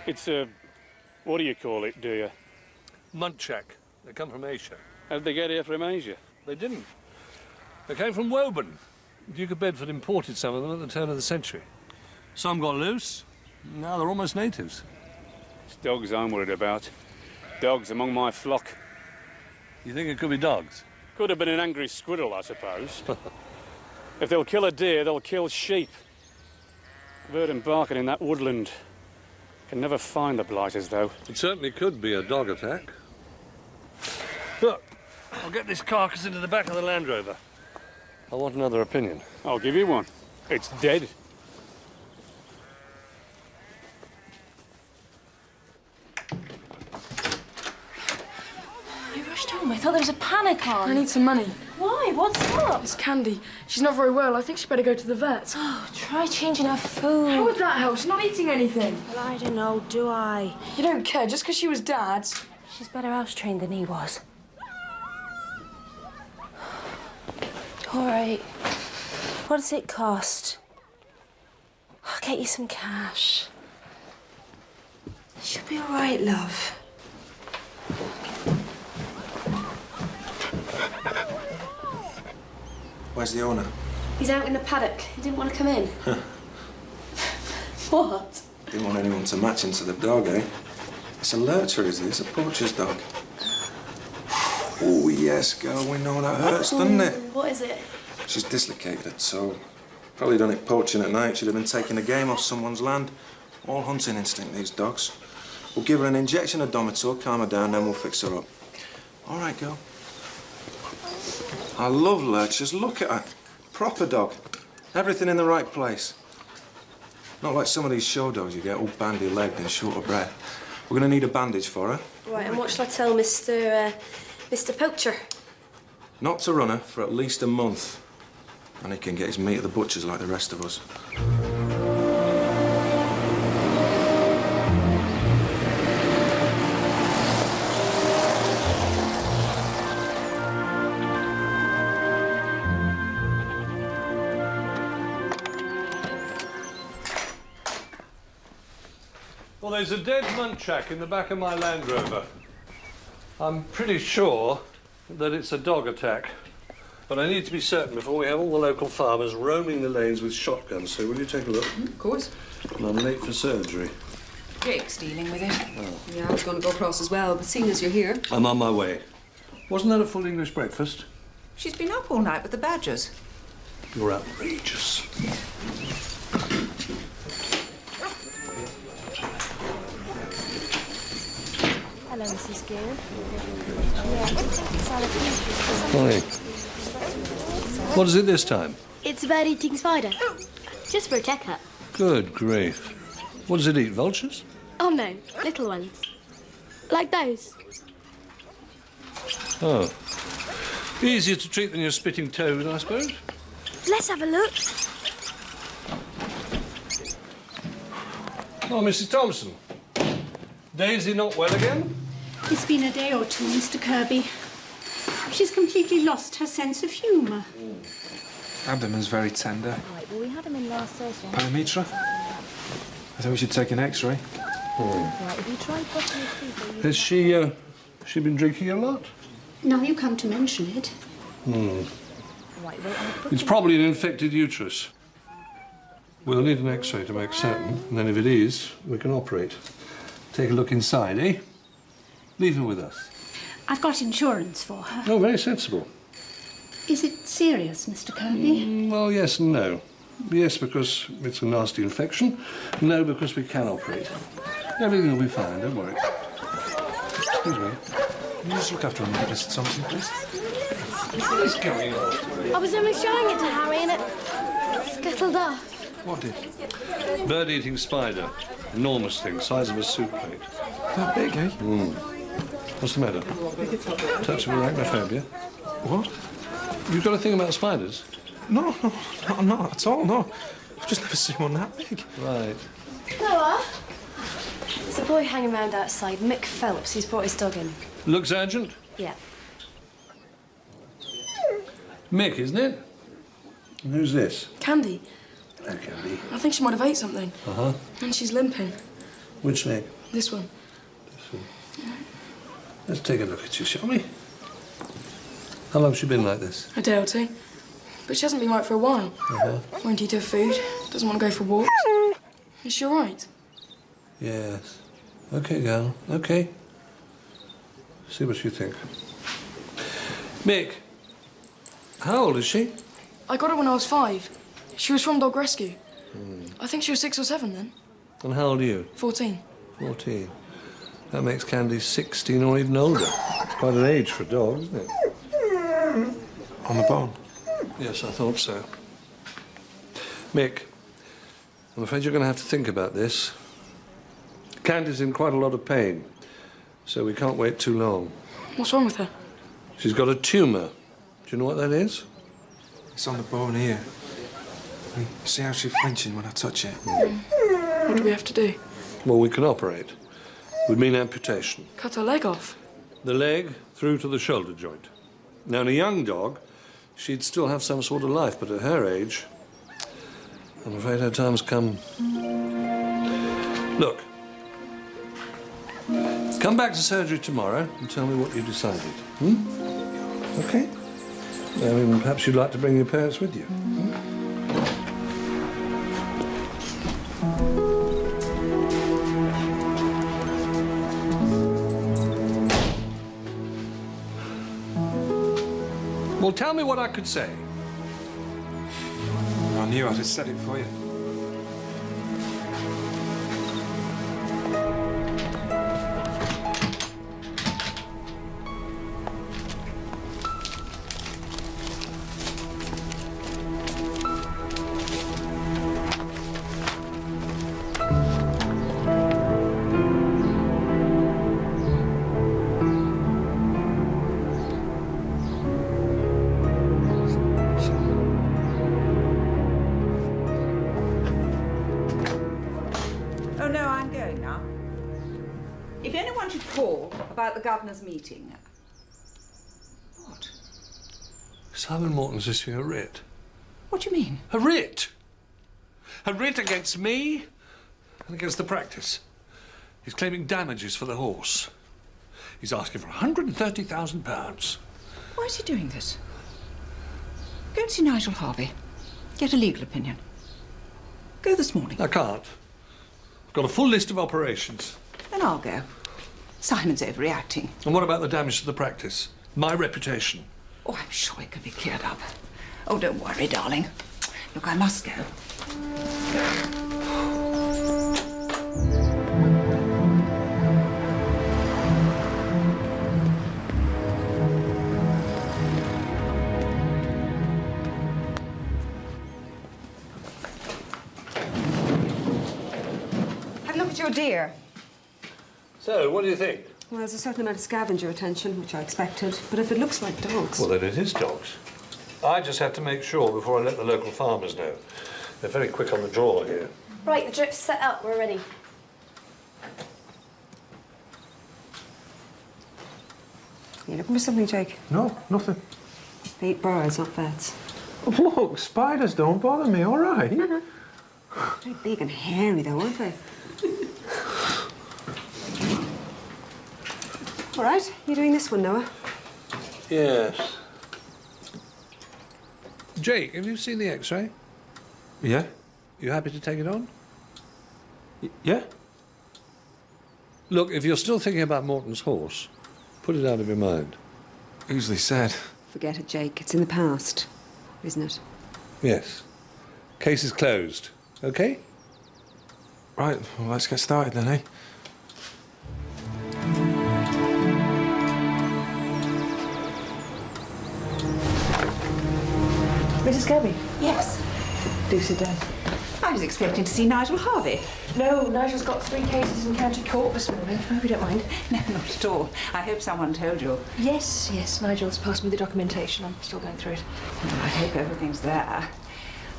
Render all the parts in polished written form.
It's a... what do you call it, do you? Munchak. They come from Asia. How did they get here from Asia? They didn't. They came from Woburn. Duke of Bedford imported some of them at the turn of the century. Some got loose. Now they're almost natives. It's dogs I'm worried about. Dogs among my flock. You think it could be dogs? Could have been an angry squirrel, I suppose. If they'll kill a deer, they'll kill sheep. I've heard them barking in that woodland. Can never find the blighters, though. It certainly could be a dog attack. Look, I'll get this carcass into the back of the Land Rover. I want another opinion. I'll give you one. It's dead. You rushed home. I thought there was a panic on. I need some money. Why? What's up? It's Candy. She's not very well. I think she'd better go to the vet. Oh, try changing her food. How would that help? She's not eating anything. Well, I don't know, do I? You don't care just because she was Dad's. She's better house-trained than he was. All right. What does it cost? I'll get you some cash. She'll be all right, love. Where's the owner? He's out in the paddock. He didn't want to come in. What? Didn't want anyone to match into the dog, eh? It's a lurcher, is it? It's a poacher's dog. Oh, yes, girl, we know that hurts, doesn't it? What is it? She's dislocated her toe. Probably done it poaching at night. She'd have been taking the game off someone's land. All hunting instinct, these dogs. We'll give her an injection of Domitor, calm her down, then we'll fix her up. All right, girl. I love lurchers. Look at her. Proper dog. Everything in the right place. Not like some of these show dogs you get all bandy-legged and short of breath. We're going to need a bandage for her. Right, and what shall I tell Mr. Poacher? Not to run her for at least a month. And he can get his meat at the butcher's like the rest of us. Well, there's a dead Munchak in the back of my Land Rover. I'm pretty sure that it's a dog attack. But I need to be certain before we have all the local farmers roaming the lanes with shotguns. So will you take a look? Of course. And I'm late for surgery. Jake's dealing with it. Oh. Yeah, I was going to go across as well, but seeing as you're here... I'm on my way. Wasn't that a full English breakfast? She's been up all night with the badgers. You're outrageous. Hello, Mrs. Gill. Hi. What is it this time? It's a bird-eating spider. Just for a checkup. Good grief. What does it eat, vultures? Oh, no. Little ones. Like those. Oh. Easier to treat than your spitting toad, I suppose? Let's have a look. Oh, Mrs. Thompson. Daisy not well again? It's been a day or two, Mr. Kirby. She's completely lost her sense of humour. Abdomen's very tender. Right, well, we had him in last Thursday. Pyometra? I think we should take an X-ray. Right, have you tried brushing your teeth? Has she been drinking a lot? Now you come to mention it. Right, well, It's probably an infected uterus. We'll need an X-ray to make certain, and then if it is, we can operate. Take a look inside, eh? Leave her with us. I've got insurance for her. Oh, very sensible. Is it serious, Mr. Kirby? Well, yes and no. Yes, because it's a nasty infection. No, because we can operate. Everything will be fine, don't worry. Excuse me. Can you just look after him, Mr. Thompson, please? What is going on? I was only showing it to Harry and it scuttled off. What did? Bird-eating spider. Enormous thing, size of a soup plate. That big, eh? What's the matter? Touch of arachnophobia? What? You've got a thing about spiders? No, not at all, no. I've just never seen one that big. Right. Noah? There's a boy hanging around outside, Mick Phelps. He's brought his dog in. Looks urgent? Yeah. Mick, isn't it? And who's this? Candy. Oh, Candy. I think she might have ate something. Uh-huh. And she's limping. Which leg? This one. Let's take a look at you, shall we? How long's she been like this? A day or two. But she hasn't been right for a while. Won't eat her food, doesn't want to go for walks. Is she all right? Yes. OK, girl. OK. See what you think. Mick, how old is she? I got her when I was 5. She was from dog rescue. I think she was 6 or 7 then. And how old are you? 14. 14. That makes Candy 16 or even older. It's quite an age for a dog, isn't it? On the bone? Yes, I thought so. Mick, I'm afraid you're going to have to think about this. Candy's in quite a lot of pain, so we can't wait too long. What's wrong with her? She's got a tumour. Do you know what that is? It's on the bone here. You see how she's flinching when I touch it? What do we have to do? Well, we can operate. Would mean amputation. Cut her leg off? The leg through to the shoulder joint. Now, in a young dog, she'd still have some sort of life, but at her age, I'm afraid her time's come. Look, come back to surgery tomorrow and tell me what you decided. OK? I mean, perhaps you'd like to bring your parents with you. Well, tell me what I could say. I knew I'd have said it for you. About the governor's meeting. What? Simon Morton's issuing a writ. What do you mean? A writ? A writ against me and against the practice. He's claiming damages for the horse. He's asking for £130,000. Why is he doing this? Go and see Nigel Harvey. Get a legal opinion. Go this morning. I can't. I've got a full list of operations. Then I'll go. Simon's overreacting. And what about the damage to the practice? My reputation? Oh, I'm sure it can be cleared up. Oh, don't worry, darling. Look, I must go. Have a look at your deer. So, what do you think? Well, there's a certain amount of scavenger attention, which I expected. But if it looks like dogs... Well, then it is dogs. I just have to make sure before I let the local farmers know. They're very quick on the draw here. Right, the drip's set up. We're ready. You looking for something, Jake? No, nothing. They eat birds, not vets. Look, spiders don't bother me, all right? Very big and hairy, though, aren't they? All right, you're doing this one, Noah. Yes. Jake, have you seen the X-ray? Yeah? You happy to take it on? Yeah? Look, if you're still thinking about Morton's horse, put it out of your mind. Easily said. Forget it, Jake. It's in the past, isn't it? Yes. Case is closed. OK? Right, well, let's get started then, eh? Mrs. Kirby? Yes. Do sit down. I was expecting to see Nigel Harvey. No, Nigel's got 3 cases in county court this morning. I hope you don't mind. No, not at all. I hope someone told you. Yes, Nigel's passed me the documentation. I'm still going through it. Well, I hope everything's there.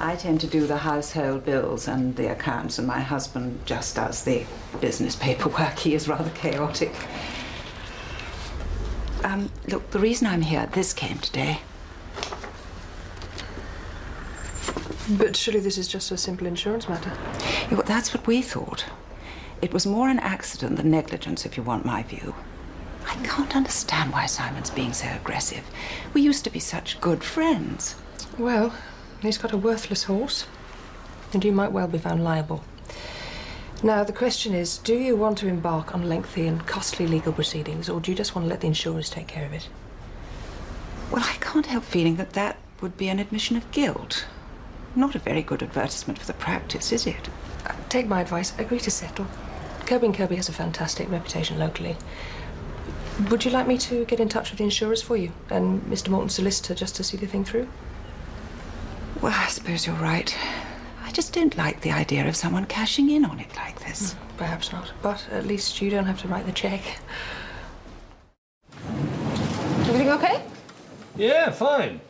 I tend to do the household bills and the accounts, and my husband just does the business paperwork. He is rather chaotic. Look, the reason I'm here, this came today. But surely this is just a simple insurance matter. Yeah, well, that's what we thought. It was more an accident than negligence, if you want my view. I can't understand why Simon's being so aggressive. We used to be such good friends. Well, he's got a worthless horse, and you might well be found liable. Now, the question is, do you want to embark on lengthy and costly legal proceedings, or do you just want to let the insurers take care of it? Well, I can't help feeling that that would be an admission of guilt. Not a very good advertisement for the practice, is it? Take my advice, agree to settle. Kirby & Kirby has a fantastic reputation locally. Would you like me to get in touch with the insurers for you and Mr. Morton's solicitor just to see the thing through? Well, I suppose you're right. I just don't like the idea of someone cashing in on it like this. Perhaps not, but at least you don't have to write the check. Everything okay? Yeah, fine.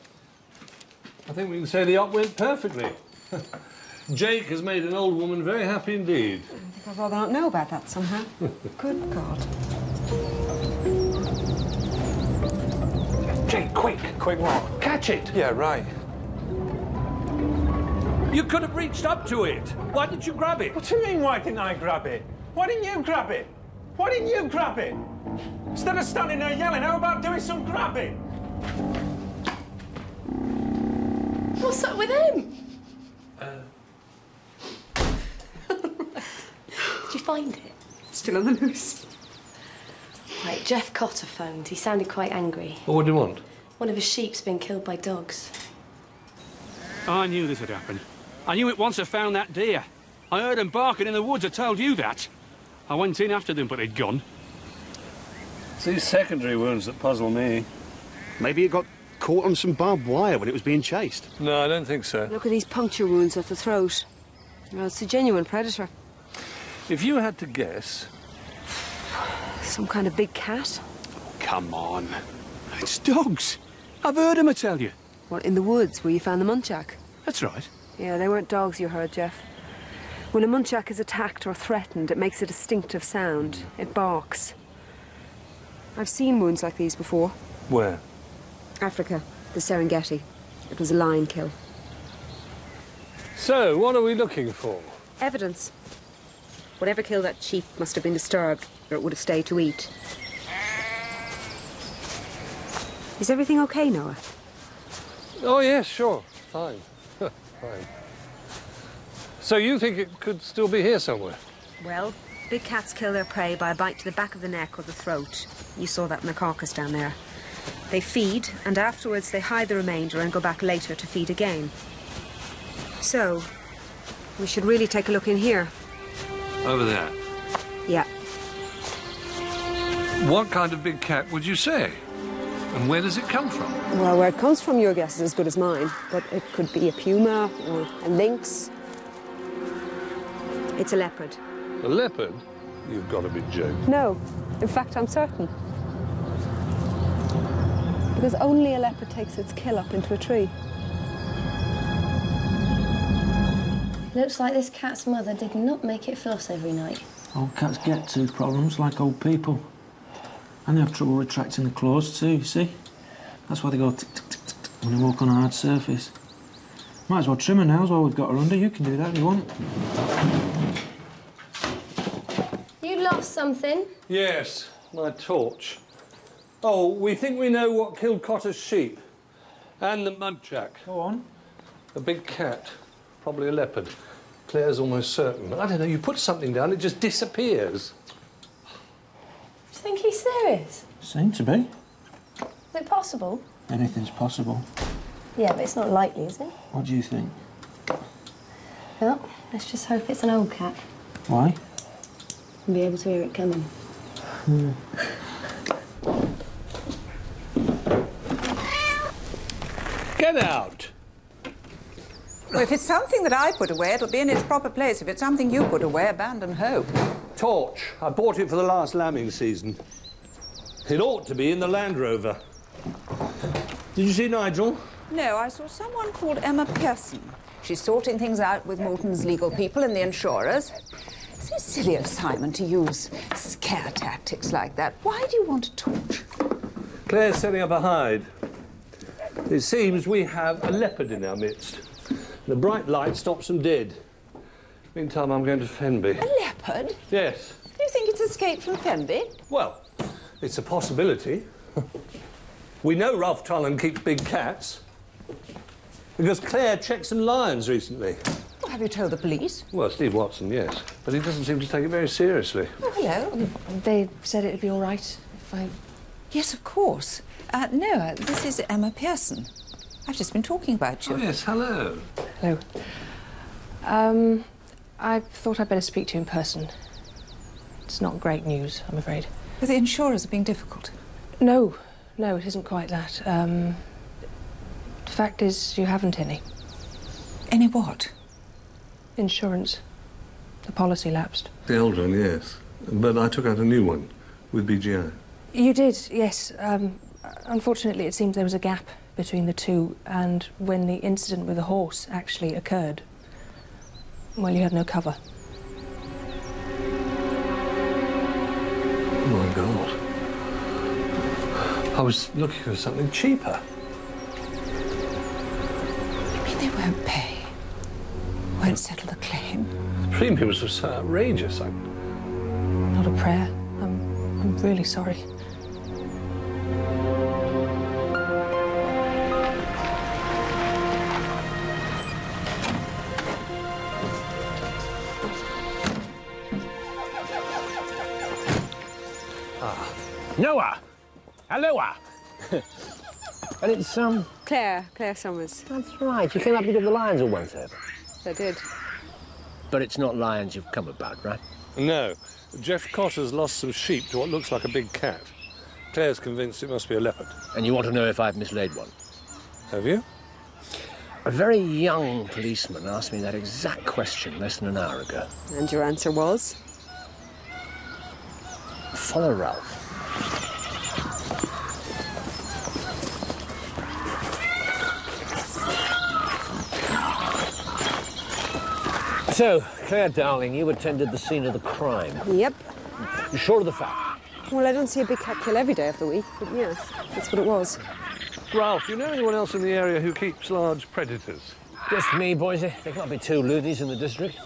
I think we can say the op went perfectly. Jake has made an old woman very happy indeed. I think I'd rather not know about that somehow. Good God. Jake, quick! Quick what? Catch it! Yeah, right. You could have reached up to it. Why didn't you grab it? What do you mean, why didn't I grab it? Why didn't you grab it? Why didn't you grab it? Instead of standing there yelling, how about doing some grabbing? What's up with him? Did you find it? Still on the loose. Right, Jeff Cotter phoned. He sounded quite angry. Well, what do you want? One of his sheep's been killed by dogs. I knew this would happen. I knew it once I found that deer. I heard them barking in the woods. I told you that. I went in after them, but they'd gone. It's these secondary wounds that puzzle me. Maybe it got caught on some barbed wire when it was being chased. No, I don't think so. Look at these puncture wounds at the throat. Well, it's a genuine predator. If you had to guess... Some kind of big cat? Come on. It's dogs. I've heard them, I tell you. What, in the woods where you found the muntjac? That's right. Yeah, they weren't dogs you heard, Jeff. When a muntjac is attacked or threatened, it makes a distinctive sound. It barks. I've seen wounds like these before. Where? Africa, the Serengeti. It was a lion kill. So, what are we looking for? Evidence. Whatever killed that sheep must have been disturbed, or it would have stayed to eat. Is everything okay, Noah? Oh, yes, sure. Fine. Fine. So you think it could still be here somewhere? Well, big cats kill their prey by a bite to the back of the neck or the throat. You saw that in the carcass down there. They feed, and afterwards they hide the remainder and go back later to feed again. So, we should really take a look in here. Over there. Yeah. What kind of big cat would you say? And where does it come from? Well, where it comes from, your guess is as good as mine. But it could be a puma or a lynx. It's a leopard. A leopard? You've got to be joking. No. In fact, I'm certain. Because only a leopard takes its kill up into a tree. Looks like this cat's mother did not make it floss every night. Old cats get tooth problems like old people. And they have trouble retracting the claws too, you see? That's why they go tick, tick, tick, tick, tick when they walk on a hard surface. Might as well trim her nails while we've got her under. You can do that if you want. You lost something? Yes, my torch. Oh, we think we know what killed Cotter's sheep. And the muntjac. Go on. A big cat. Probably a leopard. Claire's almost certain. I don't know, you put something down, it just disappears. Do you think he's serious? Seem to be. Is it possible? Anything's possible. Yeah, but it's not likely, is it? What do you think? Well, let's just hope it's an old cat. Why? And be able to hear it coming. Get out! Well, if it's something that I put away, it'll be in its proper place. If it's something you put away, abandon hope. Torch. I bought it for the last lambing season. It ought to be in the Land Rover. Did you see Nigel? No, I saw someone called Emma Pearson. She's sorting things out with Morton's legal people and the insurers. So silly of Simon to use scare tactics like that. Why do you want a torch? Claire's setting up a hide. It seems we have a leopard in our midst. The bright light stops them dead. Meantime, I'm going to Fenby. A leopard? Yes. Do you think it's escaped from Fenby? Well, it's a possibility. We know Ralph Tullen keeps big cats. Because Claire checked some lions recently. Well, have you told the police? Well, Steve Watson, yes. But he doesn't seem to take it very seriously. Oh, hello. They said it'd be all right if I... Yes, of course. No, this is Emma Pearson. I've just been talking about you. Oh, yes, hello. Hello. I thought I'd better speak to you in person. It's not great news, I'm afraid. But the insurers are being difficult. No, it isn't quite that. The fact is, you haven't any. Any what? Insurance. The policy lapsed. The old one, yes. But I took out a new one with BGI. You did, yes. Unfortunately, it seems there was a gap between the two, and when the incident with the horse actually occurred, well, you had no cover. Oh, my God. I was looking for something cheaper. You mean they won't pay? Won't settle the claim? The premiums were so outrageous. Not a prayer. I'm really sorry. Noah! Aloha! And it's, Claire Summers. That's right. You came up to give the lions a once-over. I did. But it's not lions you've come about, right? No. Jeff Cotter's lost some sheep to what looks like a big cat. Claire's convinced it must be a leopard. And you want to know if I've mislaid one? Have you? A very young policeman asked me that exact question less than an hour ago. And your answer was? Follow Ralph. So, Claire, darling, you attended the scene of the crime. Yep. You sure of the fact? Well, I don't see a big cat kill every day of the week, but yes, that's what it was. Ralph, you know anyone else in the area who keeps large predators? Just me, Boise. There can't be two loonies in the district.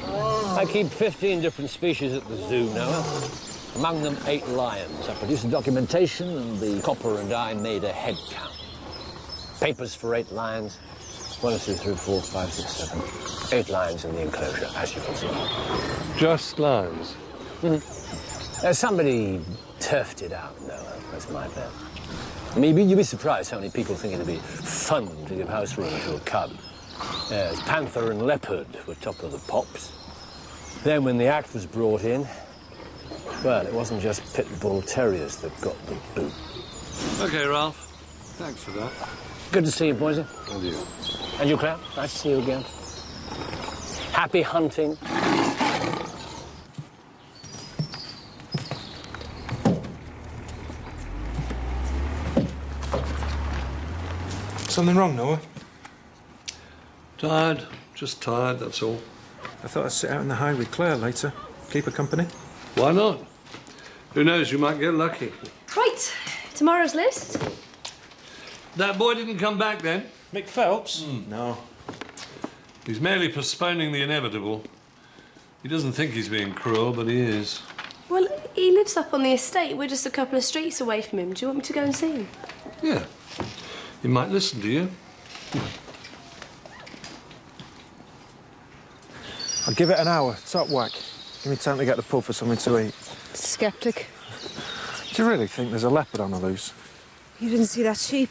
I keep 15 different species at the zoo now. Among them 8 lions. I produced the documentation and the copper and I made a head count. Papers for 8 lions. 1, 2, 3, 4, 5, 6, 7. 8 lions in the enclosure, as you can see. Just lions? Somebody turfed it out, Noah. That's my bet. Maybe you'd be surprised how many people think it'd be fun to give house room to a cub. Yes, panther and leopard were top of the pops. Then when the act was brought in, well, it wasn't just pit bull terriers that got the boot. OK, Ralph. Thanks for that. Good to see you, Boise. And you. And you, Claire. Nice to see you again. Happy hunting. Something wrong, Noah? Tired. Just tired, that's all. I thought I'd sit out in the high with Claire later. Keep her company. Why not? Who knows, you might get lucky. Right, tomorrow's list. That boy didn't come back then? Mick Phelps? No. He's merely postponing the inevitable. He doesn't think he's being cruel, but he is. Well, he lives up on the estate. We're just a couple of streets away from him. Do you want me to go and see him? Yeah. He might listen to you. I'll give it an hour, top whack. Give me time to get the pub for something to eat. Skeptic. Do you really think there's a leopard on the loose? You didn't see that sheep?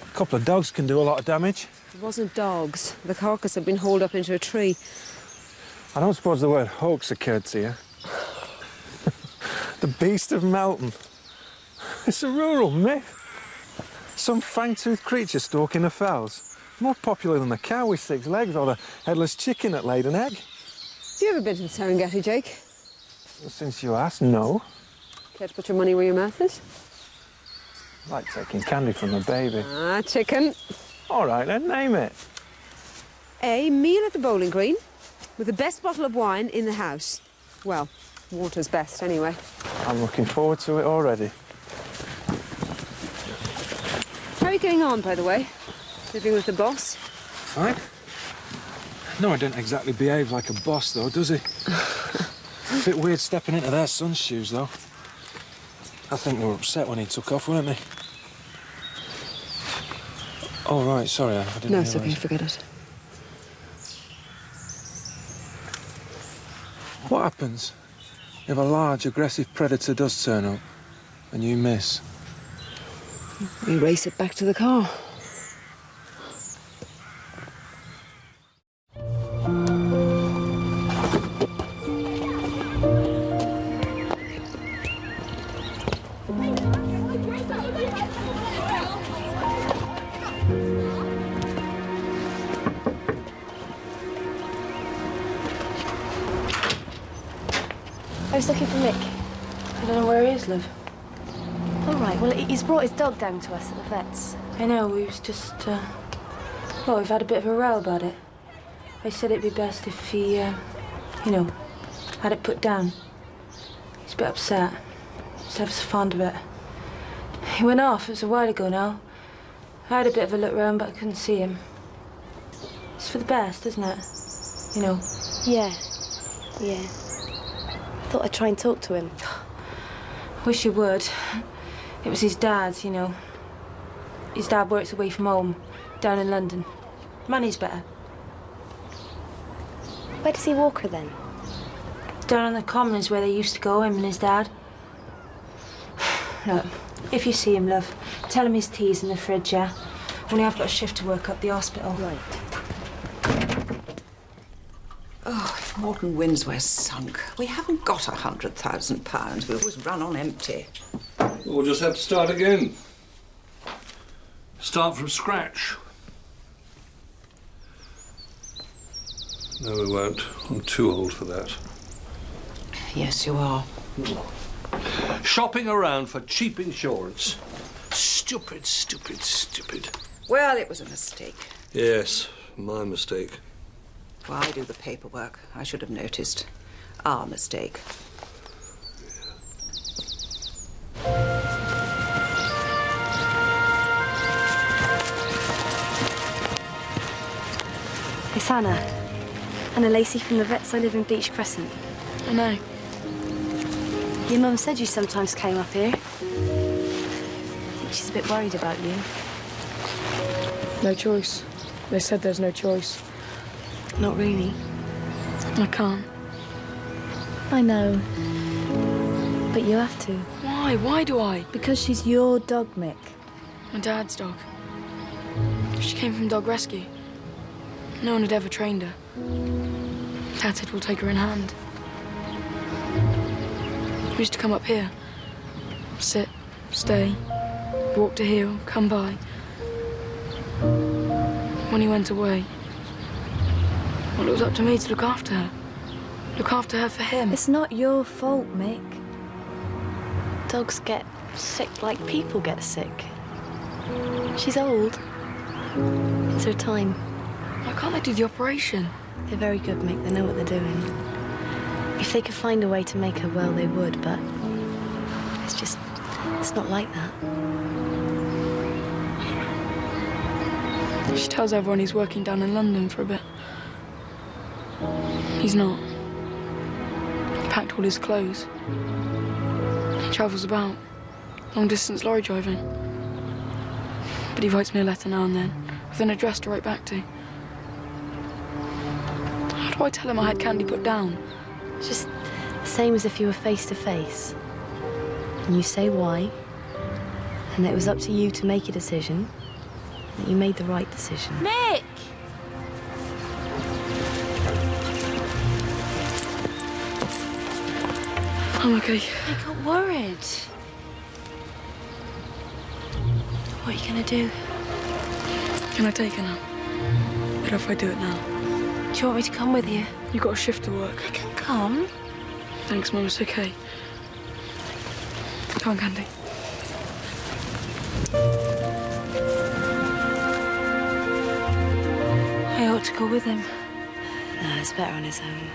A couple of dogs can do a lot of damage. It wasn't dogs. The carcass had been hauled up into a tree. I don't suppose the word hoax occurred to you. The beast of Melton. It's a rural myth. Some fang-toothed creature stalking the fells. More popular than the cow with 6 legs or the headless chicken that laid an egg. Have you ever been to the Serengeti, Jake? Since you asked, no. Care to put your money where your mouth is? I like taking candy from a baby. Ah, chicken. All right, then, name it. A meal at the bowling green with the best bottle of wine in the house. Well, water's best, anyway. I'm looking forward to it already. How are you getting on, by the way? Living with the boss? Fine. No, I don't exactly behave like a boss, though, does he? A bit weird stepping into their son's shoes, though. I think they were upset when he took off, weren't they? Oh, right, sorry, I didn't No, it's okay, realise. forget it. What happens if a large, aggressive predator does turn up and you miss? We race it back to the car. I was looking for Mick. I don't know where he is, Liv. All right, well, he's brought his dog down to us at the vet's. I know, we was just, well, we've had a bit of a row about it. I said it'd be best if he, you know, had it put down. He's a bit upset. He's ever so fond of it. He went off, it was a while ago now. I had a bit of a look round, but I couldn't see him. It's for the best, isn't it? You know. Yeah. Yeah. I thought I'd try and talk to him. Wish you would. It was his dad's, you know. His dad works away from home, down in London. Money's better. Where does he walk her then? Down on the common is where they used to go, him and his dad. Look, if you see him, love, tell him his tea's in the fridge, yeah? Only I've got a shift to work up the hospital. Right. Oh, if Morton wins, we're sunk. We haven't got £100,000. We always run on empty. We'll just have to start again. Start from scratch. No, we won't. I'm too old for that. Yes, you are. Shopping around for cheap insurance. Stupid, stupid, stupid. Well, it was a mistake. Yes, my mistake. Well, I do the paperwork. I should have noticed. Our mistake. It's Anna. Anna Lacey from the vets. I live in Beach Crescent. I know. Your mum said you sometimes came up here. I think she's a bit worried about you. No choice. They said there's no choice. Not really. I can't. I know. But you have to. Why? Why do I? Because she's your dog, Mick. My dad's dog. She came from dog rescue. No one had ever trained her. Dad said we'll take her in hand. We used to come up here. Sit, stay, walk to heel, come by. When he went away, well, it was up to me to look after her. Look after her for him. It's not your fault, Mick. Dogs get sick like people get sick. She's old. It's her time. Why can't they do the operation? They're very good, Mick. They know what they're doing. If they could find a way to make her well, they would, but it's not like that. She tells everyone he's working down in London for a bit. He's not. He packed all his clothes. He travels about, long-distance lorry driving. But he writes me a letter now and then, with an address to write back to. How do I tell him I had candy put down? Just the same as if you were face to face. And you say why, and that it was up to you to make a decision, that you made the right decision. Mick! I'm okay. I got worried. What are you gonna do? Can I take her now? Better if I do it now. Do you want me to come with you? You've got a shift to work. I can come. Thanks, Mum. It's okay. Come on, Candy. I ought to go with him. No, it's better on his own.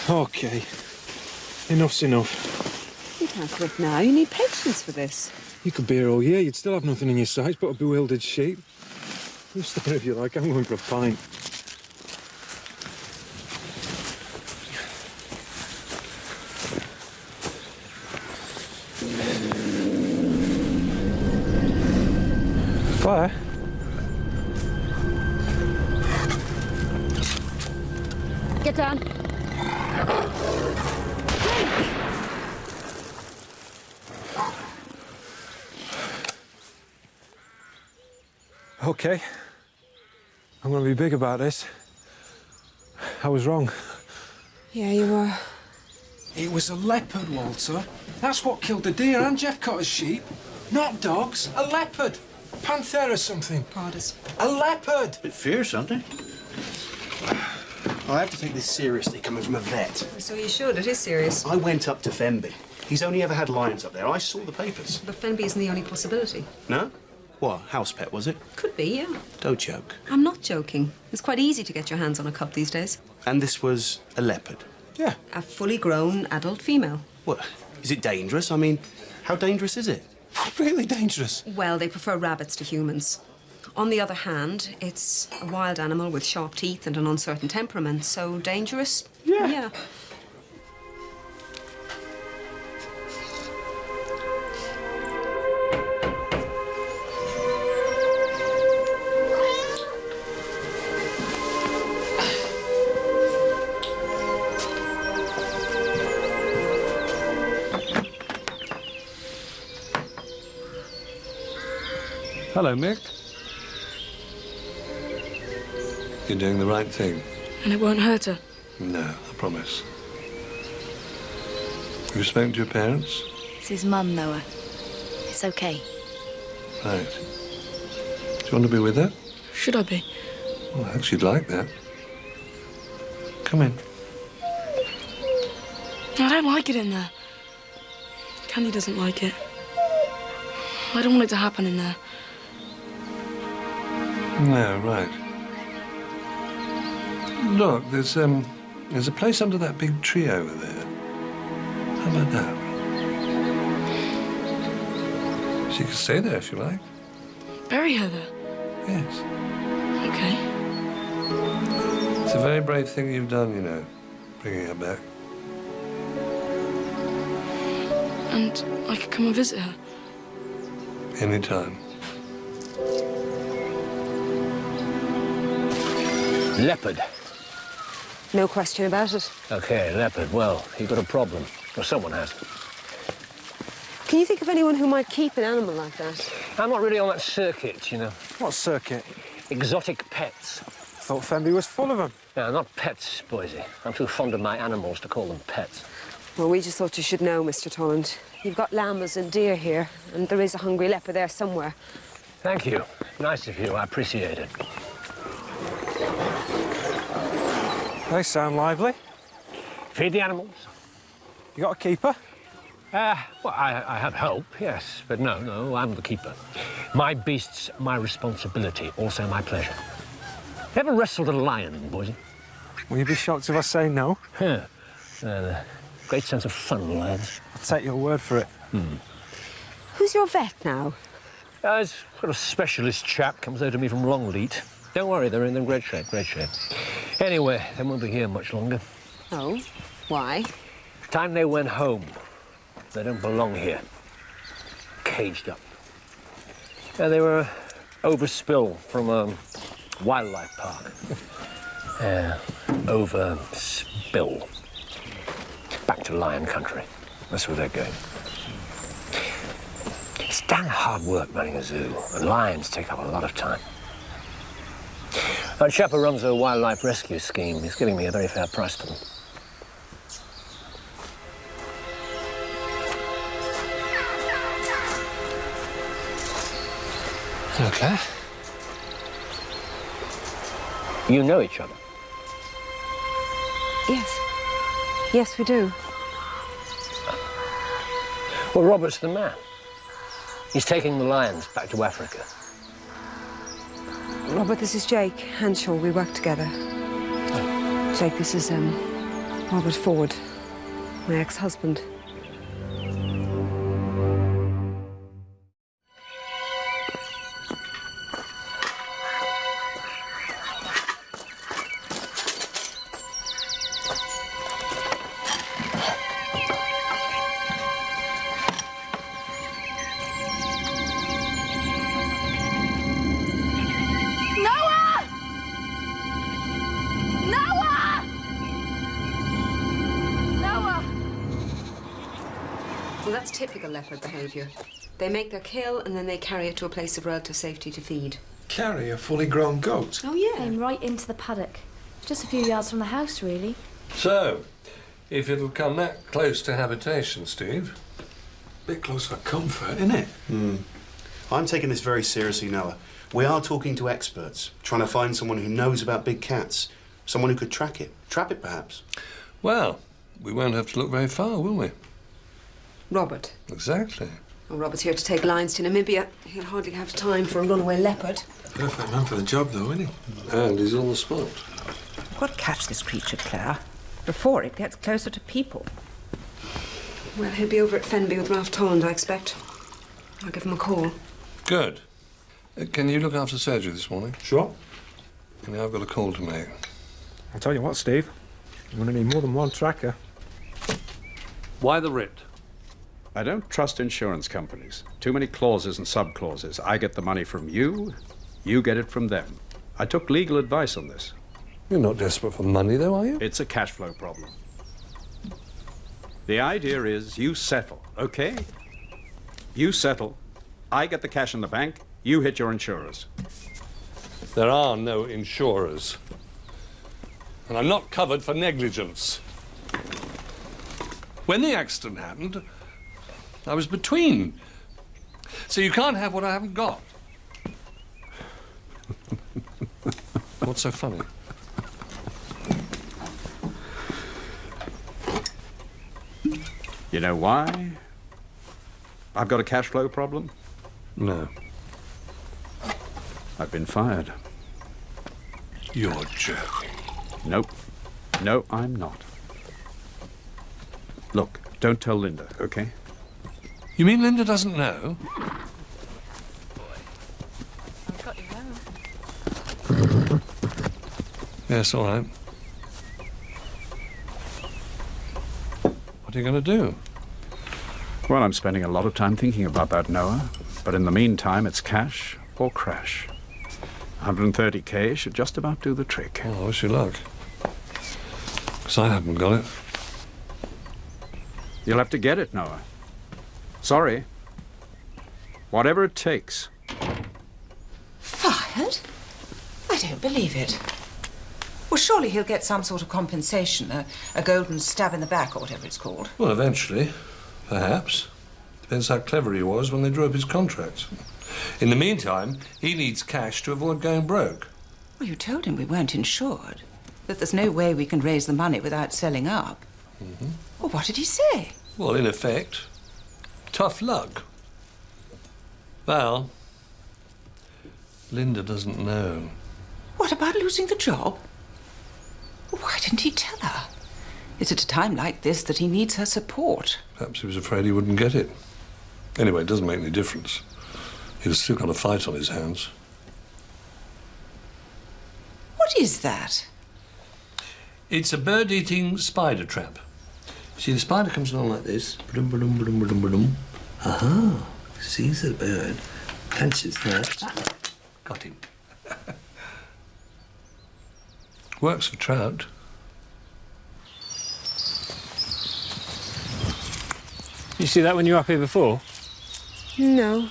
OK. Enough's enough. You can't quit now. You need patience for this. You could be here all year. You'd still have nothing in your sights but a bewildered sheep. You stay if you like. I'm going for a pint. Fire? Get down. OK. I'm going to be big about this. I was wrong. Yeah, you were. It was a leopard, Walter. That's what killed the deer and Jeff Cotter's sheep. Not dogs, a leopard. A panther or something. Pardus. A leopard! Bit fierce, aren't they? I have to take this seriously, coming from a vet. So you should. It is serious. I went up to Fenby. He's only ever had lions up there. I saw the papers. But Fenby isn't the only possibility. No? What, house pet, was it? Could be, yeah. Don't joke. I'm not joking. It's quite easy to get your hands on a cub these days. And this was a leopard? Yeah. A fully grown adult female. What, is it dangerous? I mean, how dangerous is it? Really dangerous. Well, they prefer rabbits to humans. On the other hand, it's a wild animal with sharp teeth and an uncertain temperament, so dangerous? Yeah. Hello, Mick. You're doing the right thing. And it won't hurt her? No, I promise. Have you spoken to your parents? It's his mum, Noah. It's OK. Right. Do you want to be with her? Should I be? Well, I hope she'd like that. Come in. I don't like it in there. Candy doesn't like it. I don't want it to happen in there. No, right. Look, there's a place under that big tree over there. How about that? She can stay there if you like. Bury her there? Yes. OK. It's a very brave thing you've done, you know, bringing her back. And I could come and visit her? Anytime. Leopard. No question about it. OK, leopard. Well, you've got a problem. Or someone has. Can you think of anyone who might keep an animal like that? I'm not really on that circuit, you know. What circuit? Exotic pets. Thought Fenby was full of them. No, not pets, Boise. I'm too fond of my animals to call them pets. Well, we just thought you should know, Mr. Tolland. You've got llamas and deer here, and there is a hungry leopard there somewhere. Thank you. Nice of you. I appreciate it. They sound lively. Feed the animals. You got a keeper? Well, I have help, yes. But no, I'm the keeper. My beast's my responsibility, also my pleasure. You ever wrestled a lion, Boise? Will you be shocked if I say no? Great sense of fun, lads. I'll take your word for it. Who's your vet now? It's got a specialist chap, comes out to me from Longleat. Don't worry, they're in great shape, great shape. Anyway, they won't be here much longer. Oh, why? Time they went home. They don't belong here. Caged up. Yeah, they were overspill from a wildlife park. Overspill. Back to lion country. That's where they're going. It's dang hard work running a zoo, and lions take up a lot of time. That chap who runs a wildlife rescue scheme is giving me a very fair price for them. Hello, Claire. You know each other? Yes. Yes, we do. Well, Robert's the man. He's taking the lions back to Africa. Robert, this is Jake Henshaw. We work together. Jake, this is Robert Ford, my ex-husband. Well, that's typical leopard behaviour. They make their kill and then they carry it to a place of relative safety to feed. Carry a fully grown goat? Oh, yeah. Came right into the paddock. Just a few yards from the house, really. So, if it'll come that close to habitation, Steve. Bit close for comfort, isn't it? I'm taking this very seriously, Noah. We are talking to experts, trying to find someone who knows about big cats. Someone who could track it. Trap it, perhaps. Well, we won't have to look very far, will we? Robert. Exactly. Well, Robert's here to take lines to Namibia. He'll hardly have time for a runaway leopard. Perfect man for the job, though, isn't he? And he's on the spot. You've got to catch this creature, Claire, before it gets closer to people. Well, he'll be over at Fenby with Ralph Tolland, I expect. I'll give him a call. Good. Can you look after surgery this morning? Sure. And I've got a call to make. I'll tell you what, Steve. I'm going to need more than one tracker. Why the writ? I don't trust insurance companies. Too many clauses and sub-clauses. I get the money from you, you get it from them. I took legal advice on this. You're not desperate for money, though, are you? It's a cash flow problem. The idea is you settle, okay? You settle. I get the cash in the bank, you hit your insurers. There are no insurers. And I'm not covered for negligence. When the accident happened, I was between. So you can't have what I haven't got. What's so funny? You know why? I've got a cash flow problem? No. I've been fired. You're joking. Nope. No, I'm not. Look, don't tell Linda, okay? You mean Linda doesn't know? I've got you home. Yes, all right. What are you going to do? Well, I'm spending a lot of time thinking about that, Noah. But in the meantime, it's cash or crash. 130K should just about do the trick. Oh, I wish you luck. Because I haven't got it. You'll have to get it, Noah. Sorry. Whatever it takes. Fired? I don't believe it. Well, surely he'll get some sort of compensation, a golden stab in the back or whatever it's called. Well, eventually, perhaps. Depends how clever he was when they drew up his contracts. In the meantime, he needs cash to avoid going broke. Well, you told him we weren't insured, that there's no way we can raise the money without selling up. Mm-hmm. Well, what did he say? Well, in effect, tough luck. Val, Linda doesn't know. What about losing the job? Why didn't he tell her? It's at a time like this that he needs her support. Perhaps he was afraid he wouldn't get it. Anyway, it doesn't make any difference. He's still got a fight on his hands. What is that? It's a bird-eating spider trap. See, the spider comes along like this. Ba-dum, ba-dum, ba-dum, ba-dum, ba-dum. Aha! Sees the bird, punches that. Got him. Works for trout. You see that when you were up here before? No.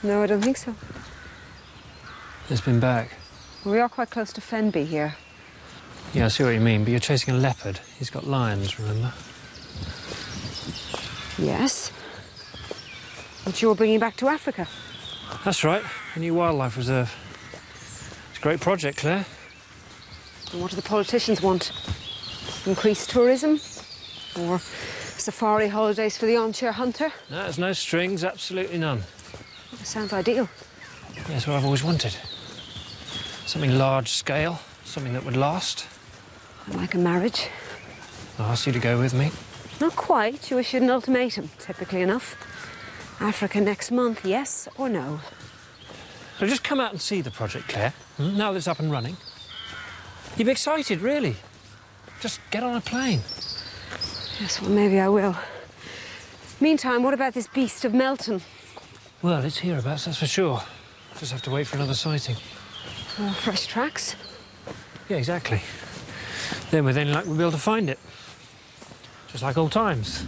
No, I don't think so. It's been back. We are quite close to Fenby here. Yeah, I see what you mean, but you're chasing a leopard. He's got lions, remember? Yes. Which you're bringing back to Africa. That's right, a new wildlife reserve. It's a great project, Claire. And what do the politicians want? Increased tourism? Or safari holidays for the armchair hunter? No, there's no strings, absolutely none. That sounds ideal. Yeah, that's what I've always wanted. Something large scale, something that would last. Like a marriage. I asked you to go with me. Not quite. You issued an ultimatum, typically enough. Africa next month, yes or no? So just come out and see the project, Claire, now that it's up and running. You'd be excited, really. Just get on a plane. Yes, well, maybe I will. Meantime, what about this beast of Melton? Well, it's hereabouts, that's for sure. Just have to wait for another sighting. Fresh tracks? Yeah, exactly. Then with any luck, we'll be able to find it. Just like old times.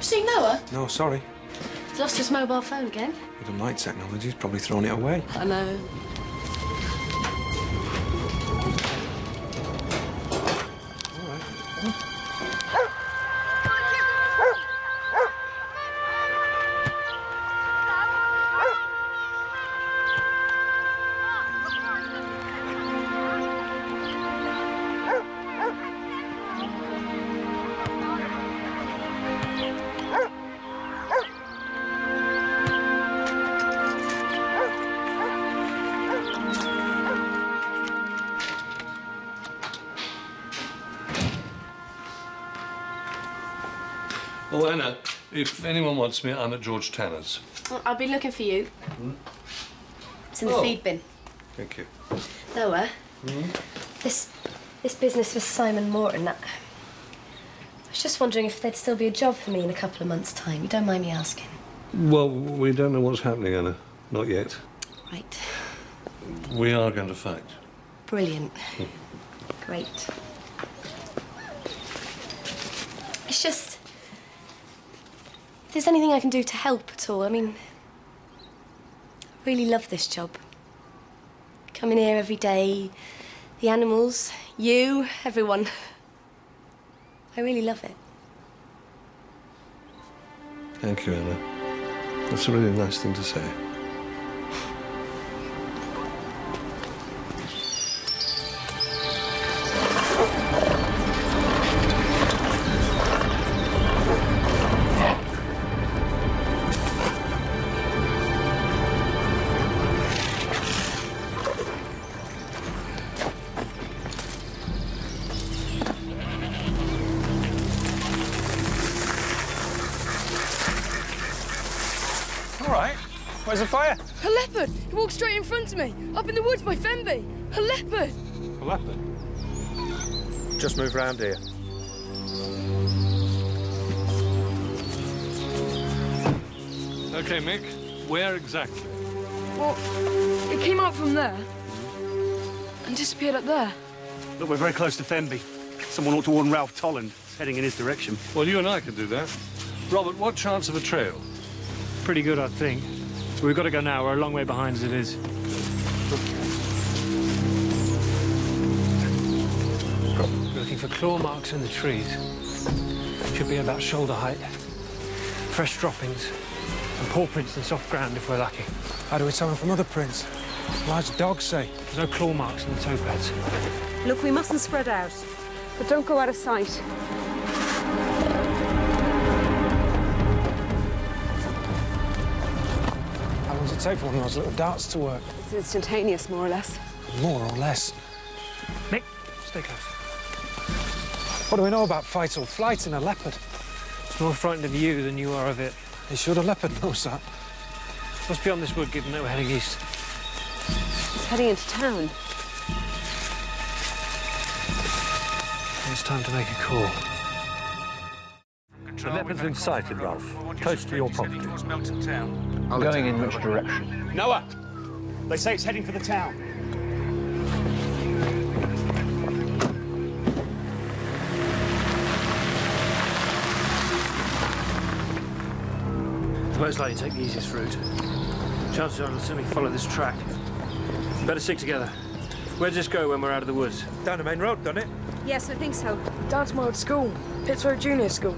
See Noah? No, sorry. He's lost his mobile phone again. With the night technology, he's probably thrown it away. I know. Oh, Anna, if anyone wants me, I'm at George Tanner's. Well, I'll be looking for you. It's in the feed bin. Thank you. Noah, this business with Simon Morton, I was just wondering if there'd still be a job for me in a couple of months' time. You don't mind me asking? Well, we don't know what's happening, Anna. Not yet. Right. We are going to fight. Brilliant. Great. It's just... if there's anything I can do to help at all, I mean... I really love this job. Coming here every day, the animals, you, everyone. I really love it. Thank you, Anna. That's a really nice thing to say. Where's the fire? A leopard! He walked straight in front of me, up in the woods by Fenby. A leopard! A leopard? Just move round here. OK, Mick, where exactly? Well, it came out from there and disappeared up there. Look, we're very close to Fenby. Someone ought to warn Ralph Tolland. It's heading in his direction. Well, you and I can do that. Robert, what chance of a trail? Pretty good, I think. We've got to go now. We're a long way behind as it is. We're looking for claw marks in the trees. Should be about shoulder height. Fresh droppings. And paw prints in soft ground if we're lucky. How do we tell them from other prints? Large dogs say. There's no claw marks in the toe pads. Look, we mustn't spread out, but don't go out of sight. How long does it take for one of those little darts to work? It's instantaneous, more or less. More or less. Mick, stay close. What do we know about fight or flight in a leopard? It's more frightened of you than you are of it. You sure the leopard knows that? Must be on this wood, given that we're heading east. It's heading into town. It's time to make a call. The leopard's been sighted, Ralph. Close to your property. Going in which direction? Noah! They say it's heading for the town. It's most likely to take the easiest route. Chances are, unless we follow this track. Better stick together. Where does this go when we're out of the woods? Down the main road, doesn't it? Yes, I think so. Down to my old school, Pittsburgh Junior School.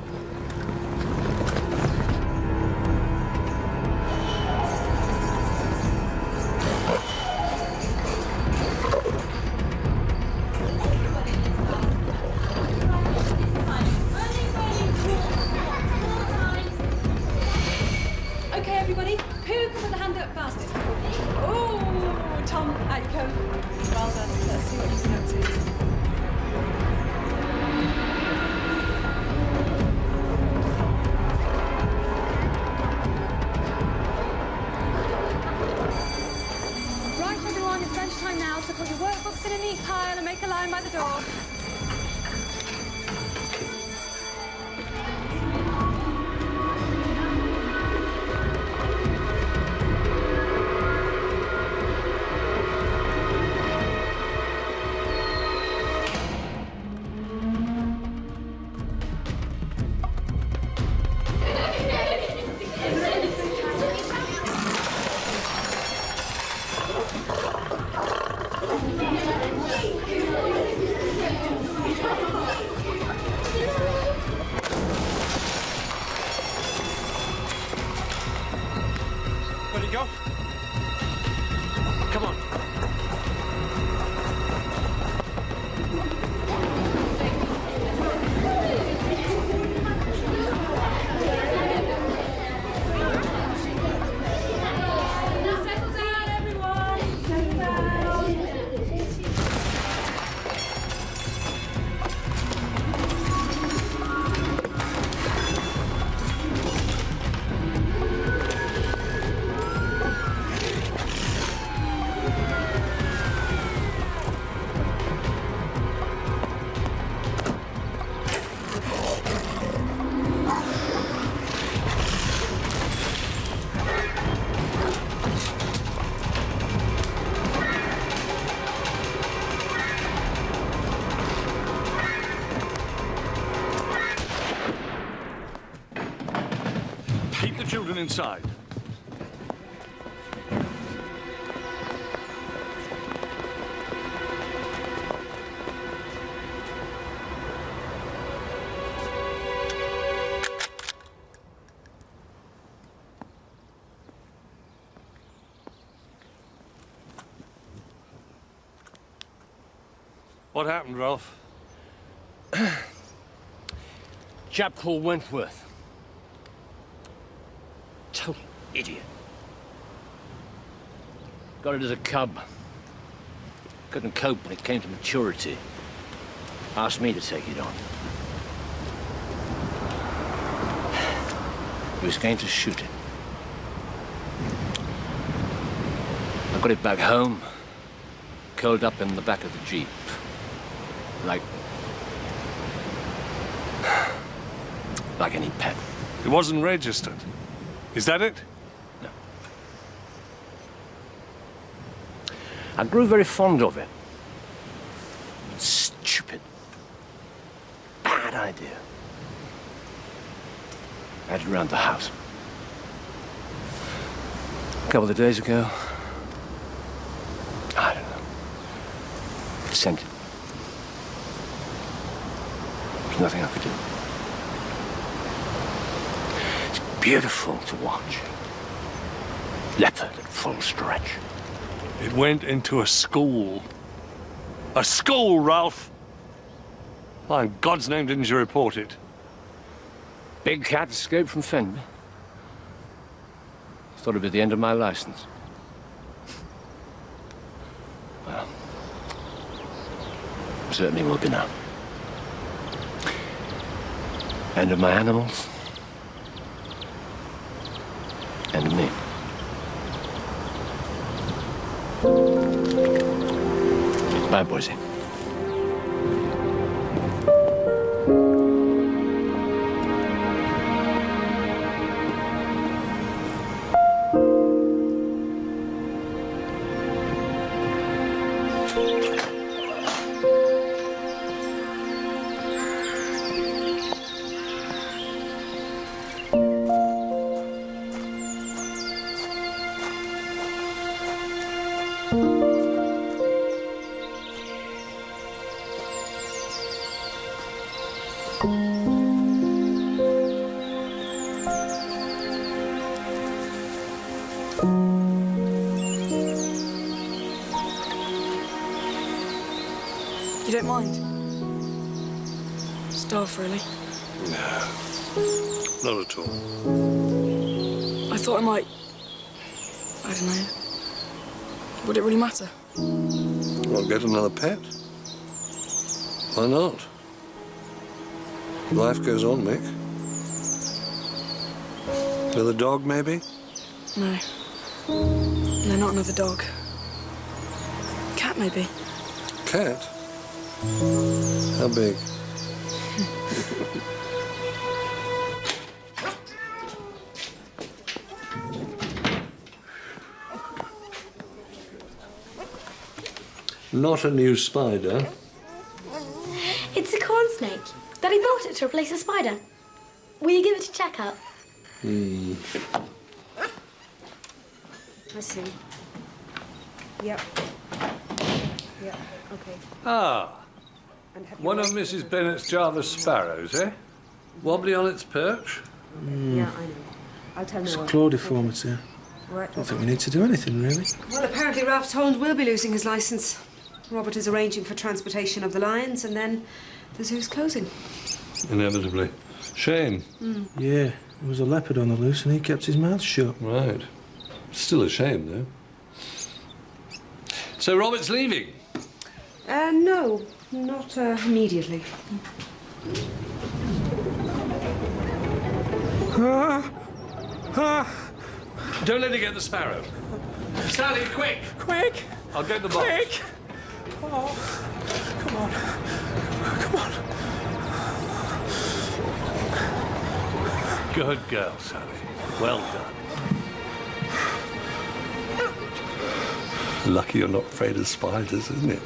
Okay, everybody, who can put the hand up fastest? Oh, Tom, out you come. Well done. Let's see what you can up to. Right, everyone, it's lunchtime now, so put your workbooks in a neat pile and make a line by the door. Ready to go? Come on. Settle down, everyone. Settle down. Keep the children inside. What happened, Ralph? Chap called Wentworth. Total idiot. Got it as a cub. Couldn't cope when it came to maturity. Asked me to take it on. He was going to shoot it. I got it back home, curled up in the back of the Jeep. Like any pet. It wasn't registered. Is that it? No. I grew very fond of it. Stupid. Bad idea. I had it around the house. A couple of days ago, I don't know. Sent it. There's nothing I could do. It's beautiful to watch. Leopard at full stretch. It went into a school. A school, Ralph! Why in God's name didn't you report it? Big cat escaped from Fenby. Thought it'd be the end of my license. Well, certainly will be now. End of my animals. End of me. Bye, Boise. You don't mind? Staff, really? No, not at all. I thought I might... I don't know. Would it really matter? Well, get another pet. Why not? Life goes on, Mick. Another dog, maybe? No. No, not another dog. Cat, maybe. Cat? How big? Not a new spider. It's a corn snake. Daddy bought it to replace a spider. Will you give it a check-up? I see. Yep. Yep, okay. Ah, one of Mrs. Bennet's Java sparrows, eh? Wobbly on its perch? Yeah, I know. I'll tell It's a Noah. claw deformity. Right. I don't think we need to do anything, really. Well, apparently Ralph Holland will be losing his licence. Robert is arranging for transportation of the lions, and then the zoo's closing. Inevitably. Shame. Yeah, there was a leopard on the loose and he kept his mouth shut. Right. Still a shame, though. So Robert's leaving? No, not immediately. Don't let her get the sparrow. Sally, quick! Quick! I'll get the box. Quick! Oh, come on. Come on. Good girl, Sally. Well done. Lucky you're not afraid of spiders, isn't it?